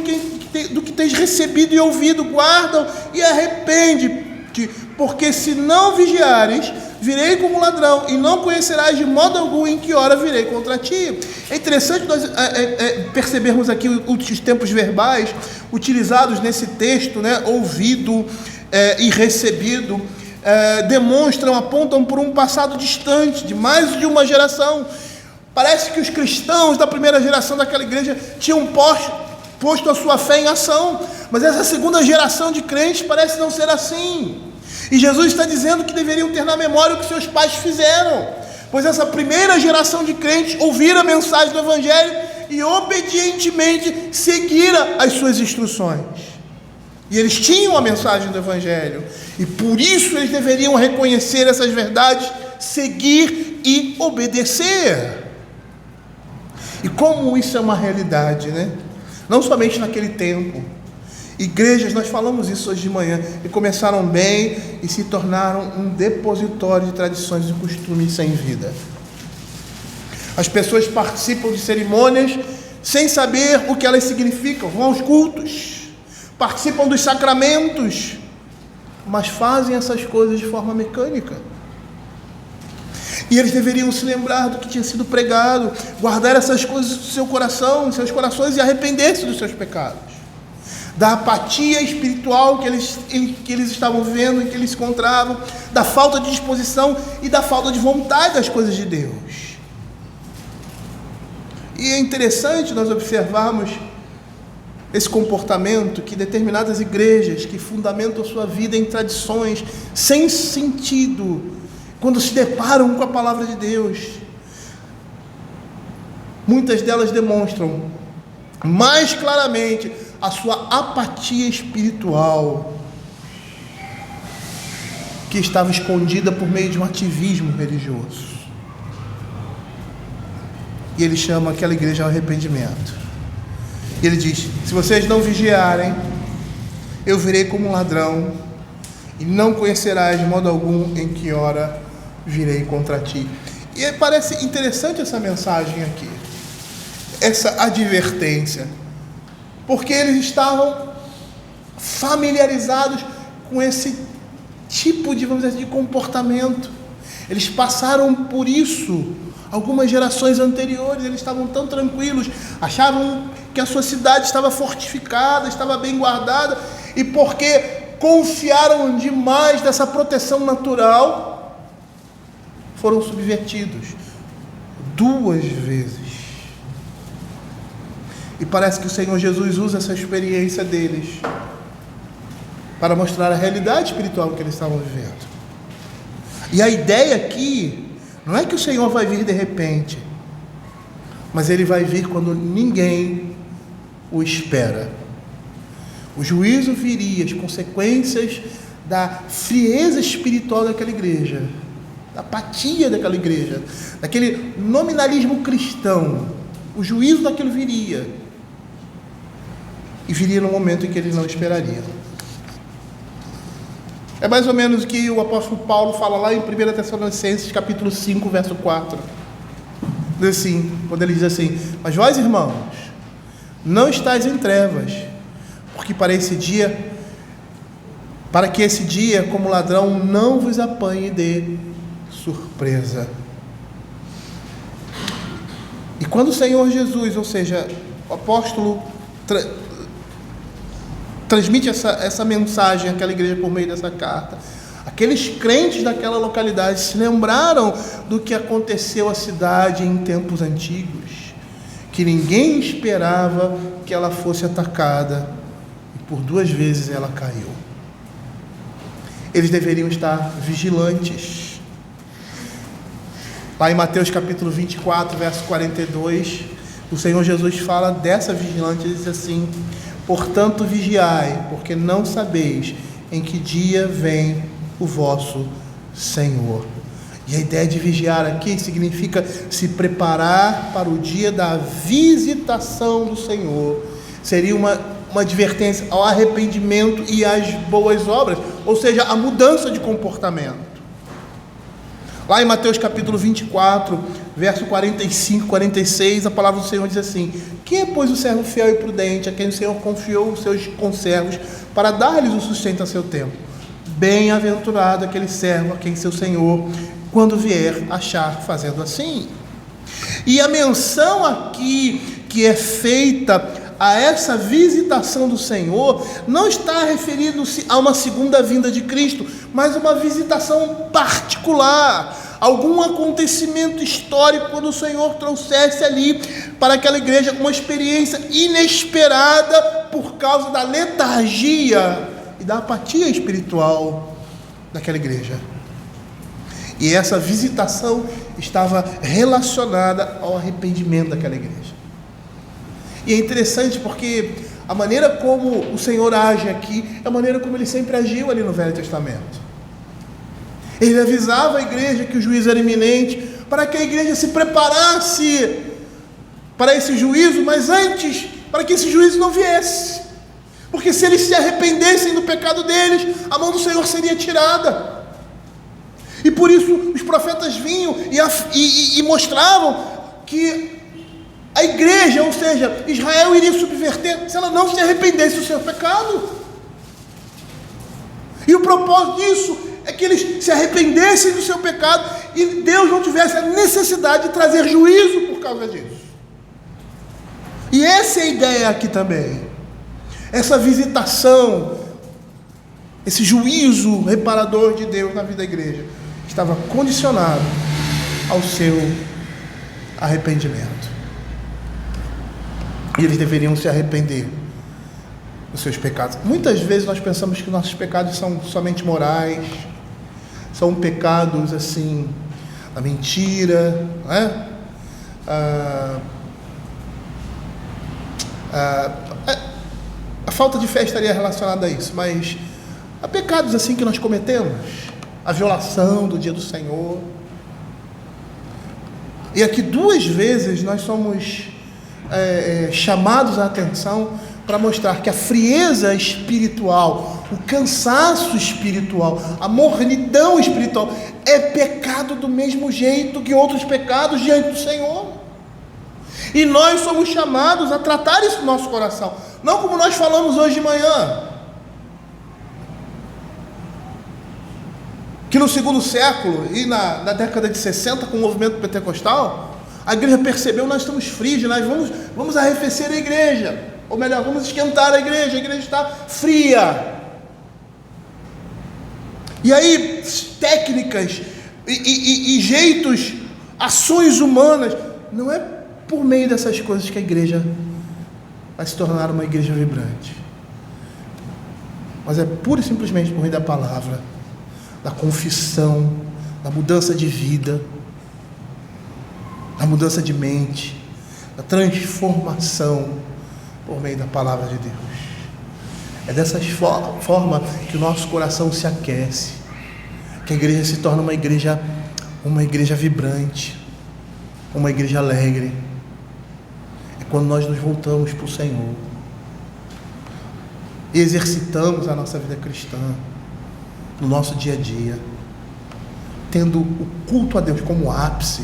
do que tens recebido e ouvido, guarda e arrepende-te, porque se não vigiares, virei como ladrão, e não conhecerás de modo algum em que hora virei contra ti. É interessante nós percebermos aqui os tempos verbais utilizados nesse texto, ouvido e recebido. Demonstram, apontam por um passado distante, de mais de uma geração. Parece que os cristãos da primeira geração daquela igreja tinham posto a sua fé em ação, mas essa segunda geração de crentes parece não ser assim. E Jesus está dizendo que deveriam ter na memória o que seus pais fizeram, pois essa primeira geração de crentes ouviram a mensagem do Evangelho e obedientemente seguiram as suas instruções. E eles tinham a mensagem do Evangelho, e por isso eles deveriam reconhecer essas verdades, seguir e obedecer. E como isso é uma realidade, não somente naquele tempo. Igrejas, nós falamos isso hoje de manhã, e começaram bem e se tornaram um depositório de tradições e costumes sem vida. As pessoas participam de cerimônias sem saber o que elas significam, vão aos cultos, participam dos sacramentos, mas fazem essas coisas de forma mecânica. E eles deveriam se lembrar do que tinha sido pregado, guardar essas coisas no seu coração, em seus corações, e arrepender-se dos seus pecados, da apatia espiritual que eles estavam vivendo, em que eles se encontravam, da falta de disposição e da falta de vontade das coisas de Deus. E é interessante nós observarmos esse comportamento que determinadas igrejas que fundamentam sua vida em tradições sem sentido, quando se deparam com a palavra de Deus, muitas delas demonstram mais claramente a sua apatia espiritual, que estava escondida por meio de um ativismo religioso. E ele chama aquela igreja ao arrependimento. E ele diz: se vocês não vigiarem, eu virei como um ladrão, e não conhecerás de modo algum em que hora virei contra ti. E parece interessante essa mensagem aqui, essa advertência, porque eles estavam familiarizados com esse tipo de, vamos dizer assim, de comportamento. Eles passaram por isso algumas gerações anteriores. Eles estavam tão tranquilos, achavam que a sua cidade estava fortificada, estava bem guardada, e porque confiaram demais dessa proteção natural, foram subvertidos 2 vezes. E parece que o Senhor Jesus usa essa experiência deles para mostrar a realidade espiritual que eles estavam vivendo. E a ideia aqui não é que o Senhor vai vir de repente, mas Ele vai vir quando ninguém o espera. O juízo viria, as consequências da frieza espiritual daquela igreja da apatia daquela igreja, daquele nominalismo cristão. O juízo daquilo viria, e viria no momento em que eles não esperariam. É mais ou menos o que o apóstolo Paulo fala lá em 1 Tessalonicenses capítulo 5, verso 4. Diz assim, quando ele diz assim: mas vós, irmãos, não estáis em trevas, porque para que esse dia, como ladrão, não vos apanhe de surpresa. E quando o Senhor Jesus, ou seja, o apóstolo transmite essa mensagem àquela igreja por meio dessa carta, aqueles crentes daquela localidade se lembraram do que aconteceu à cidade em tempos antigos, que ninguém esperava que ela fosse atacada, e por 2 vezes ela caiu. Eles deveriam estar vigilantes. Lá em Mateus capítulo 24, verso 42, o Senhor Jesus fala dessa vigilância, ele diz assim: portanto vigiai, porque não sabeis em que dia vem o vosso Senhor. E a ideia de vigiar aqui significa se preparar para o dia da visitação do Senhor. Seria uma advertência ao arrependimento e às boas obras, ou seja, a mudança de comportamento. Lá em Mateus capítulo 24, verso 45, 46, a palavra do Senhor diz assim: quem é, pois, o servo fiel e prudente, a quem o Senhor confiou os seus conservos, para dar-lhes o sustento a seu tempo? Bem-aventurado aquele servo a quem seu Senhor, quando vier, achar fazendo assim. E a menção aqui que é feita a essa visitação do Senhor não está referindo-se a uma segunda vinda de Cristo, mas uma visitação particular, algum acontecimento histórico, quando o Senhor trouxesse ali para aquela igreja uma experiência inesperada por causa da letargia e da apatia espiritual daquela igreja. E essa visitação estava relacionada ao arrependimento daquela igreja. E é interessante porque a maneira como o Senhor age aqui é a maneira como ele sempre agiu ali no Velho Testamento. Ele avisava a igreja que o juízo era iminente, para que a igreja se preparasse para esse juízo, mas antes, para que esse juízo não viesse. Porque se eles se arrependessem do pecado deles, a mão do Senhor seria tirada. E por isso os profetas vinham e mostravam que a igreja, ou seja, Israel, iria subverter se ela não se arrependesse do seu pecado. E o propósito disso é que eles se arrependessem do seu pecado e Deus não tivesse a necessidade de trazer juízo por causa disso. E essa é a ideia aqui também. Essa visitação, esse juízo reparador de Deus na vida da igreja estava condicionado ao seu arrependimento. E eles deveriam se arrepender dos seus pecados. Muitas vezes nós pensamos que nossos pecados são somente morais, são pecados assim, a mentira, não é? A falta de fé estaria relacionada a isso, mas há pecados assim que nós cometemos, a violação do dia do Senhor. E aqui 2 vezes nós somos chamados a atenção para mostrar que a frieza espiritual, o cansaço espiritual, a mornidão espiritual é pecado do mesmo jeito que outros pecados diante do Senhor. E nós somos chamados a tratar isso no nosso coração, não como nós falamos hoje de manhã, que no 2º século e na década de 60, com o movimento pentecostal, a igreja percebeu: nós estamos frios, nós vamos arrefecer a igreja, ou melhor, vamos esquentar a igreja está fria. E aí técnicas e jeitos, ações humanas, não é por meio dessas coisas que a igreja vai se tornar uma igreja vibrante, mas é pura e simplesmente por meio da palavra, da confissão, da mudança de vida, da mudança de mente, da transformação por meio da palavra de Deus. É dessa forma que o nosso coração se aquece, que a igreja se torna uma igreja uma igreja vibrante, uma igreja alegre, é quando nós nos voltamos para o Senhor e exercitamos a nossa vida cristã no nosso dia a dia, tendo o culto a Deus como ápice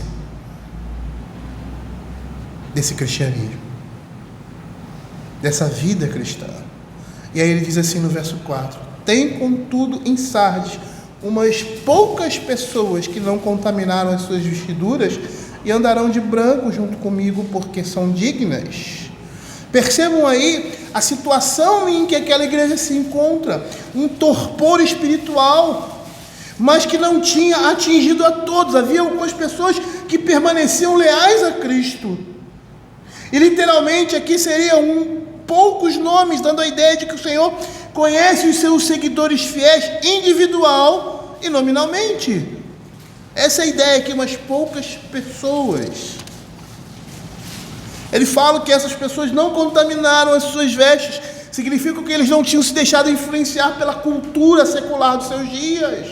desse cristianismo, dessa vida cristã. E aí ele diz assim no verso 4: tem contudo em Sardes umas poucas pessoas que não contaminaram as suas vestiduras e andarão de branco junto comigo, porque são dignas. Percebam aí a situação em que aquela igreja se encontra, um torpor espiritual, mas que não tinha atingido a todos. Havia algumas pessoas que permaneciam leais a Cristo, e literalmente aqui seriam poucos nomes, dando a ideia de que o Senhor conhece os seus seguidores fiéis individual e nominalmente. Essa é a ideia aqui, umas poucas pessoas. Ele fala que essas pessoas não contaminaram as suas vestes, significa que eles não tinham se deixado influenciar pela cultura secular dos seus dias.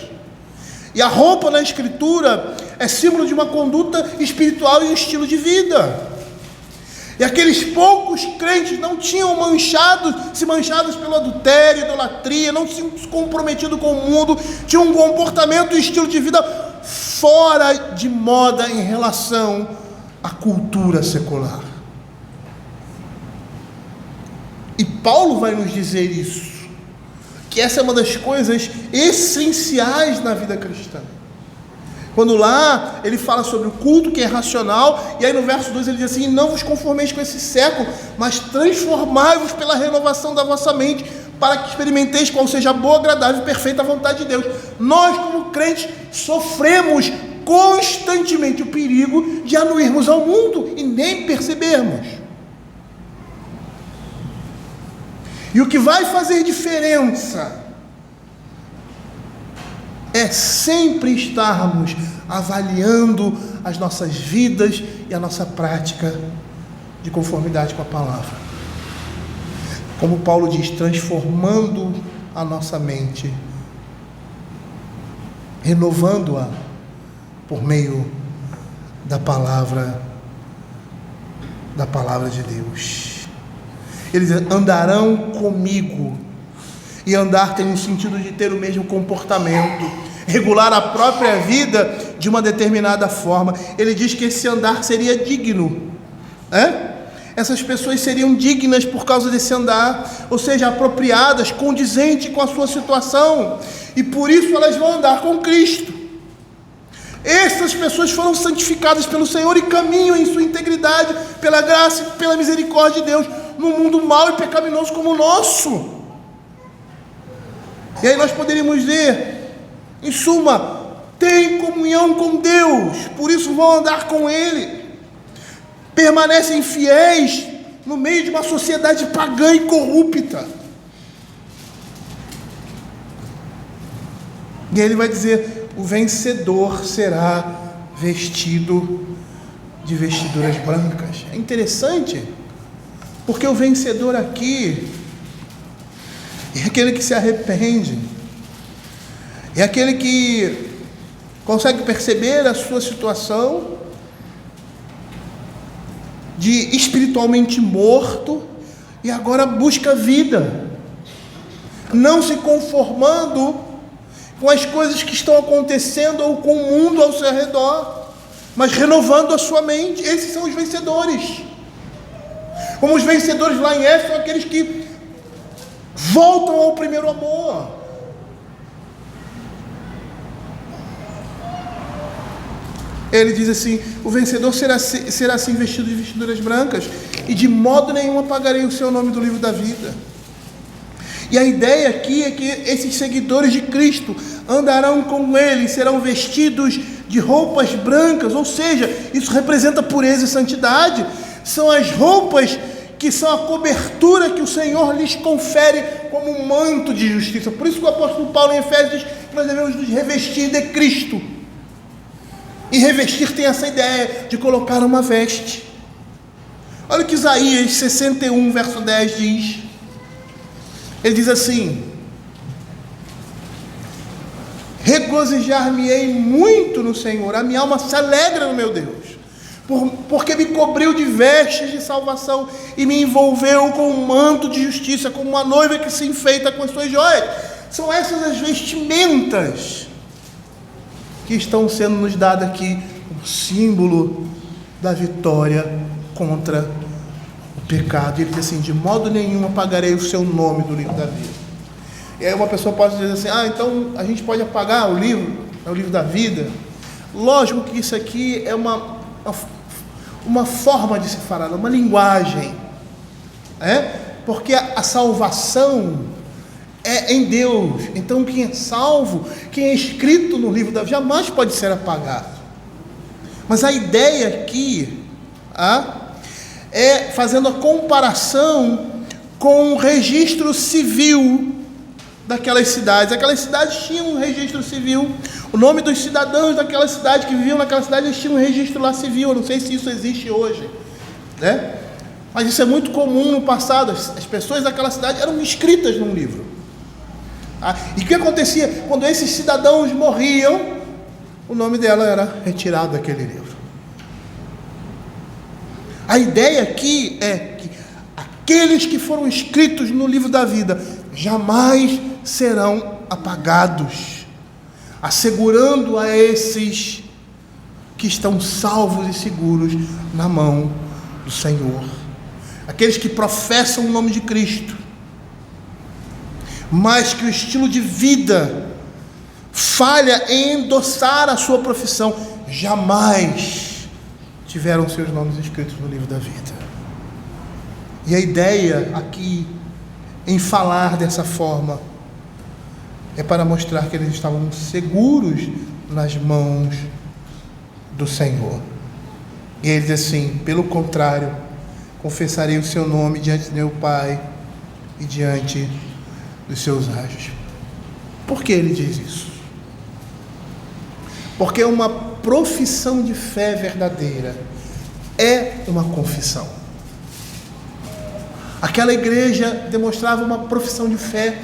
E a roupa na Escritura é símbolo de uma conduta espiritual e um estilo de vida. E aqueles poucos crentes não tinham se manchados pelo adultério, idolatria, não tinham se comprometido com o mundo, tinham um comportamento e estilo de vida fora de moda em relação à cultura secular. E Paulo vai nos dizer isso, que essa é uma das coisas essenciais na vida cristã. Quando lá ele fala sobre o culto que é racional, e aí no verso 2 ele diz assim: não vos conformeis com esse século, mas transformai-vos pela renovação da vossa mente, para que experimenteis qual seja a boa, agradável e perfeita vontade de Deus. Nós, como crentes, sofremos constantemente o perigo de anuirmos ao mundo e nem percebermos. E o que vai fazer diferença é sempre estarmos avaliando as nossas vidas e a nossa prática de conformidade com a palavra. Como Paulo diz, transformando a nossa mente, renovando-a por meio da palavra de Deus. Eles andarão comigo. E andar tem um sentido de ter o mesmo comportamento, regular a própria vida de uma determinada forma. Ele diz que esse andar seria digno, essas pessoas seriam dignas por causa desse andar, ou seja, apropriadas, condizentes com a sua situação, e por isso elas vão andar com Cristo. Essas pessoas foram santificadas pelo Senhor e caminham em sua integridade, pela graça e pela misericórdia de Deus, num mundo mau e pecaminoso como o nosso. E aí nós poderíamos dizer, em suma, tem comunhão com Deus, por isso vão andar com Ele, permanecem fiéis no meio de uma sociedade pagã e corrupta. E aí ele vai dizer: o vencedor será vestido de vestiduras brancas. É interessante, porque o vencedor aqui é aquele que se arrepende, é aquele que consegue perceber a sua situação de espiritualmente morto e agora busca vida, não se conformando com as coisas que estão acontecendo ou com o mundo ao seu redor, mas renovando a sua mente. Esses são os vencedores. Como os vencedores lá em Éfeso, são aqueles que voltam ao primeiro amor. Ele diz assim: o vencedor será assim vestido de vestiduras brancas, e de modo nenhum apagarei o seu nome do livro da vida. E a ideia aqui é que esses seguidores de Cristo andarão com Ele, serão vestidos de roupas brancas, ou seja, isso representa pureza e santidade. São as roupas que são a cobertura que o Senhor lhes confere como um manto de justiça. Por isso que o apóstolo Paulo em Efésios diz que nós devemos nos revestir de Cristo. E revestir tem essa ideia de colocar uma veste. Olha o que Isaías 61, verso 10 diz. Ele diz assim: regozijar-me-ei muito no Senhor, a minha alma se alegra no meu Deus, porque me cobriu de vestes de salvação e me envolveu com um manto de justiça, como uma noiva que se enfeita com as suas joias. São essas as vestimentas que estão sendo nos dadas aqui, o símbolo da vitória contra o pecado. E ele diz assim: de modo nenhum apagarei o seu nome do livro da vida. E aí uma pessoa pode dizer assim: então a gente pode apagar o livro, é o livro da vida. Lógico que isso aqui é uma forma de se falar, uma linguagem, porque a salvação é em Deus. Então quem é salvo, quem é escrito no livro da vida, jamais pode ser apagado. Mas a ideia aqui é fazendo a comparação com o registro civil daquelas cidades. Aquelas cidades tinham um registro civil. O nome dos cidadãos daquela cidade que viviam naquela cidade, eles tinham um registro lá civil. Eu não sei se isso existe hoje, mas isso é muito comum no passado. As pessoas daquela cidade eram escritas num livro. E o que acontecia? Quando esses cidadãos morriam, o nome dela era retirado daquele livro. A ideia aqui é que aqueles que foram escritos no livro da vida jamais serão apagados, assegurando a esses que estão salvos e seguros na mão do Senhor, aqueles que professam o nome de Cristo, mas que o estilo de vida falha em endossar a sua profissão, jamais tiveram seus nomes escritos no livro da vida. E a ideia aqui em falar dessa forma é para mostrar que eles estavam seguros nas mãos do Senhor. E ele diz assim: pelo contrário, confessarei o seu nome diante de meu Pai e diante dos seus anjos. Por que ele diz isso? Porque uma profissão de fé verdadeira é uma confissão. Aquela igreja demonstrava uma profissão de fé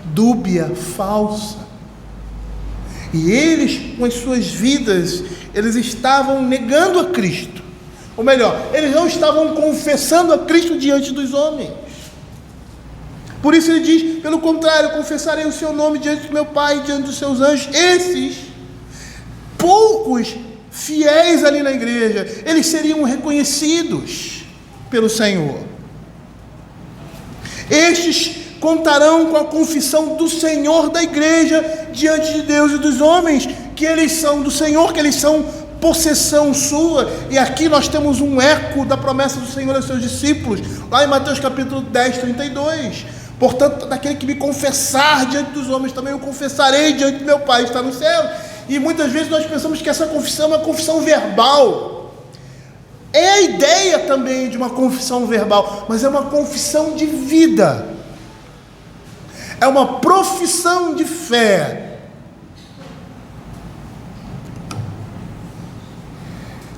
dúbia, falsa. E eles, com as suas vidas, eles estavam negando a Cristo. Ou melhor, eles não estavam confessando a Cristo diante dos homens. Por isso ele diz: pelo contrário, confessarei o seu nome diante do meu Pai e diante dos seus anjos. Esses poucos fiéis ali na igreja, eles seriam reconhecidos pelo Senhor. Estes contarão com a confissão do Senhor da igreja diante de Deus e dos homens, que eles são do Senhor, que eles são possessão sua. E aqui nós temos um eco da promessa do Senhor aos seus discípulos, lá em Mateus capítulo 10, 32. Portanto, daquele que me confessar diante dos homens, também eu confessarei diante do meu Pai que está no céu. E muitas vezes nós pensamos que essa confissão é uma confissão verbal. É a ideia também de uma confissão verbal, mas é uma confissão de vida. É uma profissão de fé.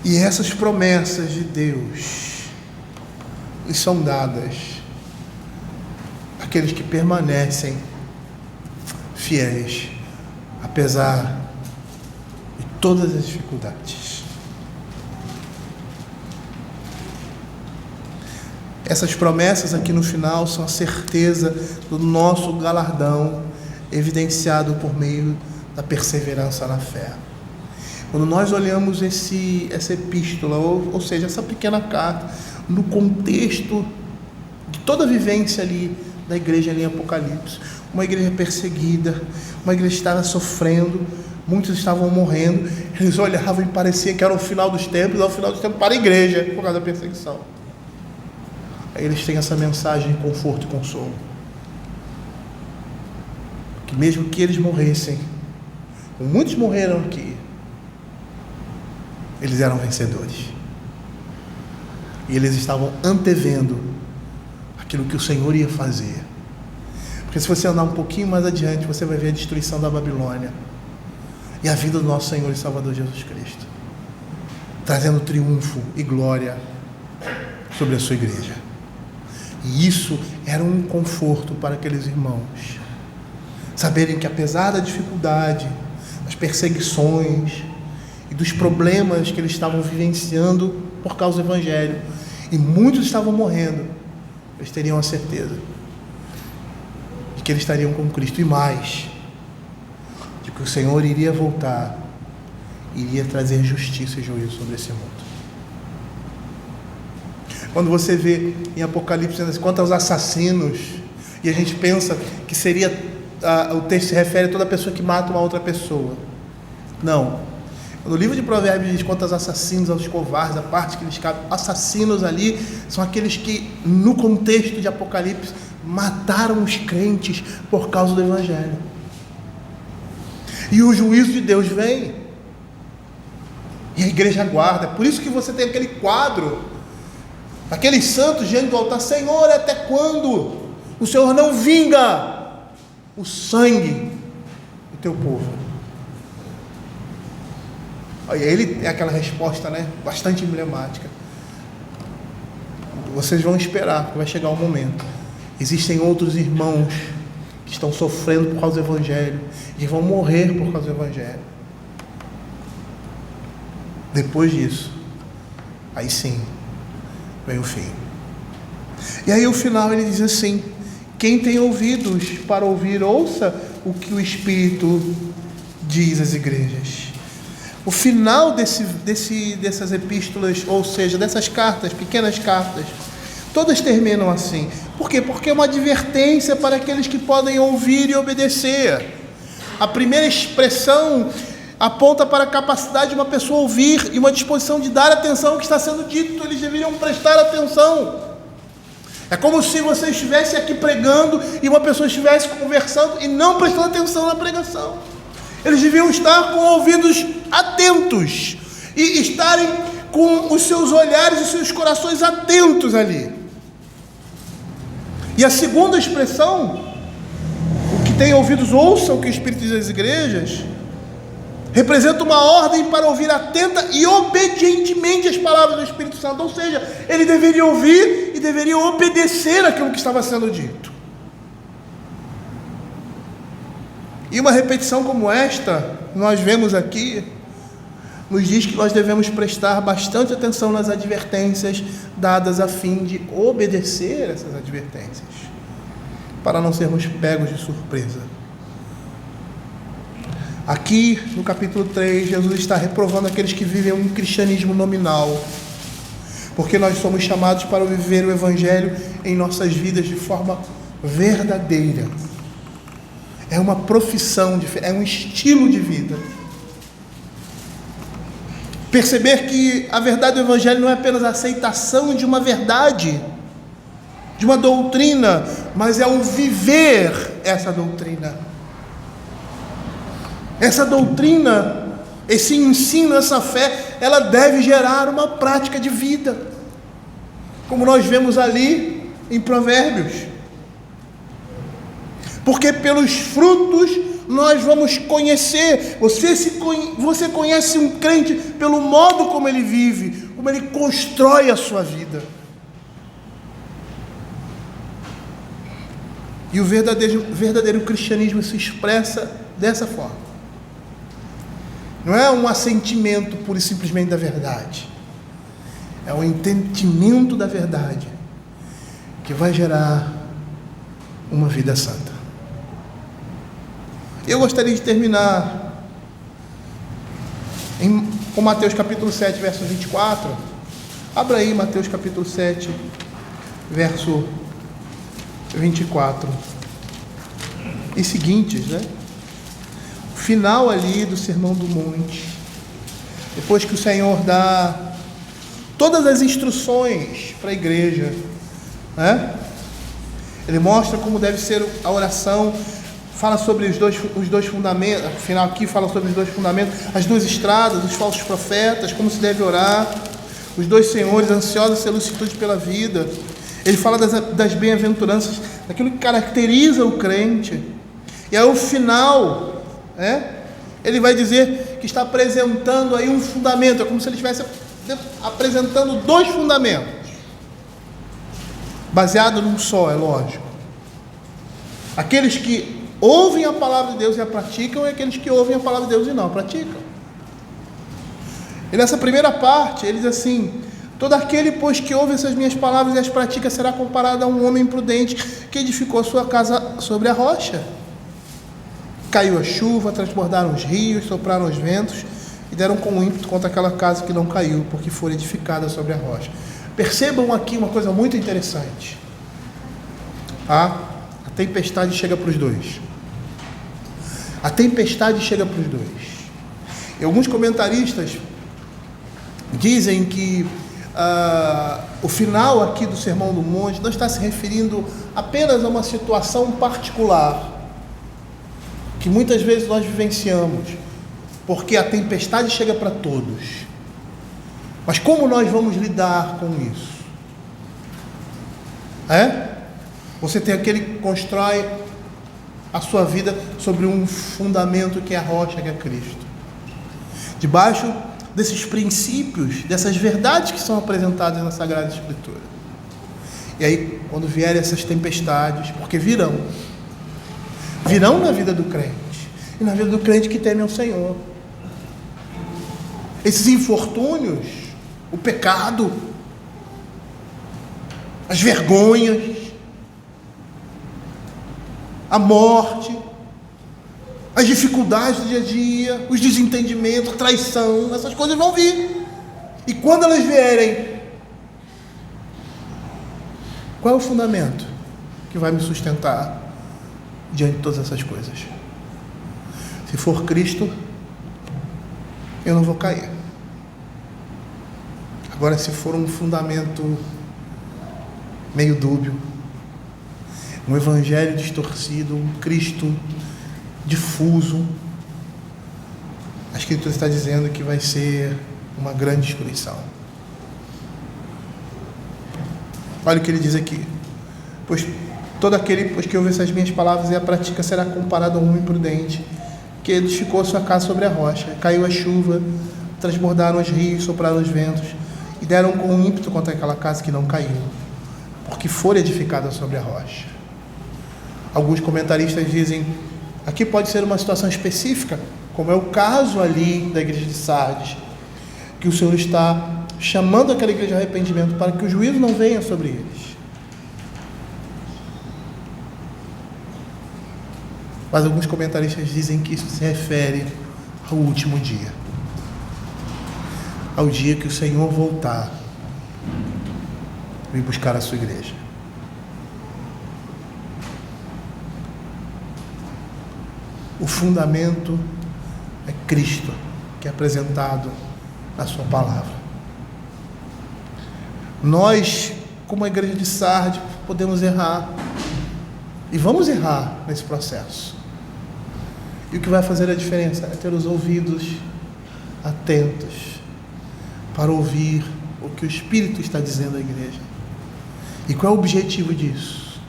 E essas promessas de Deus lhes são dadas àqueles que permanecem fiéis, apesar de todas as dificuldades. Essas promessas aqui no final são a certeza do nosso galardão, evidenciado por meio da perseverança na fé. Quando nós olhamos essa epístola, ou seja, essa pequena carta, no contexto de toda a vivência ali da igreja ali em Apocalipse, uma igreja perseguida, uma igreja que estava sofrendo, muitos estavam morrendo, eles olhavam e parecia que era o final dos tempos, ao final dos tempos para a igreja, por causa da perseguição. Aí eles têm essa mensagem de conforto e consolo, que mesmo que eles morressem, como muitos morreram aqui, eles eram vencedores, e eles estavam antevendo aquilo que o Senhor ia fazer. Porque se você andar um pouquinho mais adiante, você vai ver a destruição da Babilônia e a vida do nosso Senhor e Salvador Jesus Cristo, trazendo triunfo e glória sobre a sua igreja. E isso era um conforto para aqueles irmãos, saberem que apesar da dificuldade, perseguições e dos problemas que eles estavam vivenciando por causa do Evangelho, e muitos estavam morrendo, eles teriam a certeza de que eles estariam com Cristo, e mais, de que o Senhor iria voltar, iria trazer justiça e juízo sobre esse mundo. Quando você vê em Apocalipse quanto aos assassinos, e a gente pensa que seria, o texto se refere a toda pessoa que mata uma outra pessoa. Não. No livro de Provérbios diz quanto aos assassinos, aos covardes, a parte que eles cabem. Assassinos ali são aqueles que, no contexto de Apocalipse, mataram os crentes por causa do Evangelho. E o juízo de Deus vem, e a igreja aguarda. Por isso que você tem aquele quadro, aqueles santos diante do altar: Senhor, até quando o Senhor não vinga o sangue do teu povo? Olha, ele é aquela resposta, né, bastante emblemática. Vocês vão esperar, porque vai chegar o momento. Existem outros irmãos que estão sofrendo por causa do Evangelho, e vão morrer por causa do Evangelho. Depois disso, aí sim, vem o fim. E aí o final ele diz assim: quem tem ouvidos para ouvir, ouça o que o Espírito diz às igrejas. O final dessas epístolas, ou seja, dessas cartas, pequenas cartas, todas terminam assim. Por quê? Porque é uma advertência para aqueles que podem ouvir e obedecer. A primeira expressão aponta para a capacidade de uma pessoa ouvir e uma disposição de dar atenção ao que está sendo dito. Eles deveriam prestar atenção. É como se você estivesse aqui pregando e uma pessoa estivesse conversando e não prestando atenção na pregação. Eles deviam estar com ouvidos atentos e estarem com os seus olhares e seus corações atentos ali. E a segunda expressão, o que tem ouvidos ouça o que o Espírito diz às igrejas, representa uma ordem para ouvir atenta e obedientemente as palavras do Espírito Santo. Ou seja, ele deveria ouvir e deveria obedecer aquilo que estava sendo dito. E uma repetição como esta, nós vemos aqui, nos diz que nós devemos prestar bastante atenção nas advertências dadas a fim de obedecer essas advertências, para não sermos pegos de surpresa. Aqui no capítulo 3, Jesus está reprovando aqueles que vivem um cristianismo nominal, porque nós somos chamados para viver o Evangelho em nossas vidas de forma verdadeira. É uma profissão, é um estilo de vida. Perceber que a verdade do Evangelho não é apenas a aceitação de uma verdade, de uma doutrina, mas é o viver essa doutrina. Essa doutrina, esse ensino, essa fé, ela deve gerar uma prática de vida, como nós vemos ali em Provérbios. Porque pelos frutos nós vamos conhecer. Você conhece um crente pelo modo como ele vive, como ele constrói a sua vida. E o verdadeiro cristianismo se expressa dessa forma. Não é um assentimento pura e simplesmente da verdade. É um entendimento da verdade que vai gerar uma vida santa. Eu gostaria de terminar com Mateus capítulo 7, verso 24. Abra aí Mateus capítulo 7, verso 24. E seguintes, né? O final ali do Sermão do Monte. Depois que o Senhor dá todas as instruções para a igreja, né? Ele mostra como deve ser a oração. Fala sobre os dois fundamentos, afinal aqui fala sobre os dois fundamentos, as duas estradas, os falsos profetas, como se deve orar, os dois senhores ansiosos e solicitude pela vida. Ele fala das bem-aventuranças, daquilo que caracteriza o crente. E aí o final, ele vai dizer que está apresentando aí um fundamento, é como se ele estivesse apresentando dois fundamentos, baseado num só, é lógico. Aqueles que ouvem a palavra de Deus e a praticam, e aqueles que ouvem a palavra de Deus e não a praticam. E nessa primeira parte, ele diz assim: todo aquele, pois, que ouve essas minhas palavras e as pratica, será comparado a um homem prudente que edificou a sua casa sobre a rocha. Caiu a chuva, transbordaram os rios, sopraram os ventos e deram com ímpeto contra aquela casa que não caiu, porque foi edificada sobre a rocha. Percebam aqui uma coisa muito interessante. A tempestade chega para os dois. A tempestade chega para os dois. E alguns comentaristas dizem que o final aqui do Sermão do Monte não está se referindo apenas a uma situação particular que muitas vezes nós vivenciamos, porque a tempestade chega para todos. Mas como nós vamos lidar com isso? Você tem aquele que constrói a sua vida sobre um fundamento que é a rocha, que é Cristo. Debaixo desses princípios, dessas verdades que são apresentadas na Sagrada Escritura. E aí, quando vierem essas tempestades, porque virão na vida do crente, e na vida do crente que teme ao Senhor, esses infortúnios, o pecado, as vergonhas, a morte, as dificuldades do dia a dia, os desentendimentos, a traição, essas coisas vão vir. E quando elas vierem, qual é o fundamento que vai me sustentar diante de todas essas coisas? Se for Cristo, eu não vou cair. Agora, se for um fundamento meio dúbio, um evangelho distorcido, um Cristo difuso, a Escritura está dizendo que vai ser uma grande destruição. Olha o que ele diz aqui: pois todo aquele que ouve essas minhas palavras e a pratica será comparado a um homem prudente que edificou a sua casa sobre a rocha. Caiu a chuva, transbordaram os rios, sopraram os ventos e deram com ímpeto contra aquela casa que não caiu, porque foi edificada sobre a rocha. Alguns comentaristas dizem: aqui pode ser uma situação específica, como é o caso ali da igreja de Sardes, que o Senhor está chamando aquela igreja ao arrependimento para que o juízo não venha sobre eles. Mas alguns comentaristas dizem que isso se refere ao último dia, ao dia que o Senhor voltar e buscar a sua igreja. O fundamento é Cristo, que é apresentado na sua palavra. Nós, como a igreja de Sardes, podemos errar, e vamos errar nesse processo. E o que vai fazer a diferença é ter os ouvidos atentos para ouvir o que o Espírito está dizendo à igreja. E qual é o objetivo disso?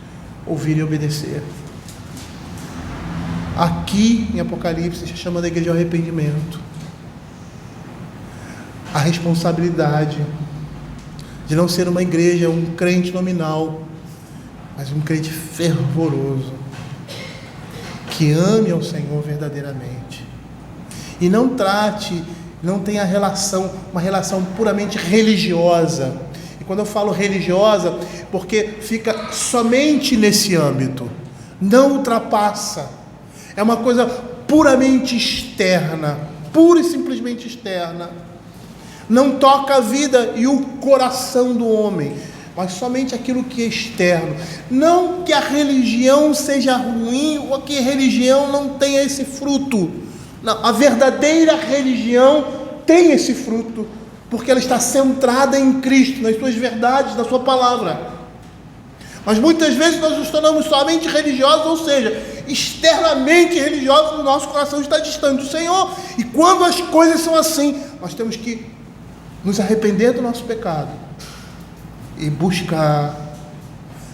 Ouvir e obedecer. Aqui em Apocalipse está chamando a igreja ao arrependimento, a responsabilidade de não ser uma igreja, um crente nominal, mas um crente fervoroso, que ame ao Senhor verdadeiramente e não trate, não tenha uma relação puramente religiosa. E quando eu falo religiosa, porque fica somente nesse âmbito, não ultrapassa. É uma coisa puramente externa, pura e simplesmente externa. Não toca a vida e o coração do homem, mas somente aquilo que é externo. Não que a religião seja ruim ou que a religião não tenha esse fruto. Não, a verdadeira religião tem esse fruto, porque ela está centrada em Cristo, nas suas verdades, na sua palavra. Mas muitas vezes nós nos tornamos somente religiosos, ou seja, externamente religiosos, o nosso coração está distante do Senhor. E quando as coisas são assim, nós temos que nos arrepender do nosso pecado e buscar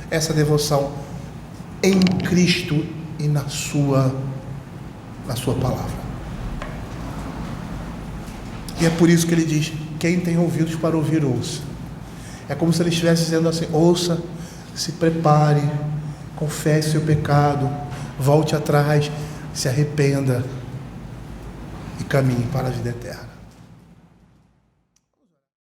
essa devoção em Cristo e na sua palavra. E é por isso que ele diz: quem tem ouvidos para ouvir, ouça. É como se ele estivesse dizendo assim: ouça, se prepare, confesse seu pecado, Volte atrás, se arrependa e caminhe para a vida eterna.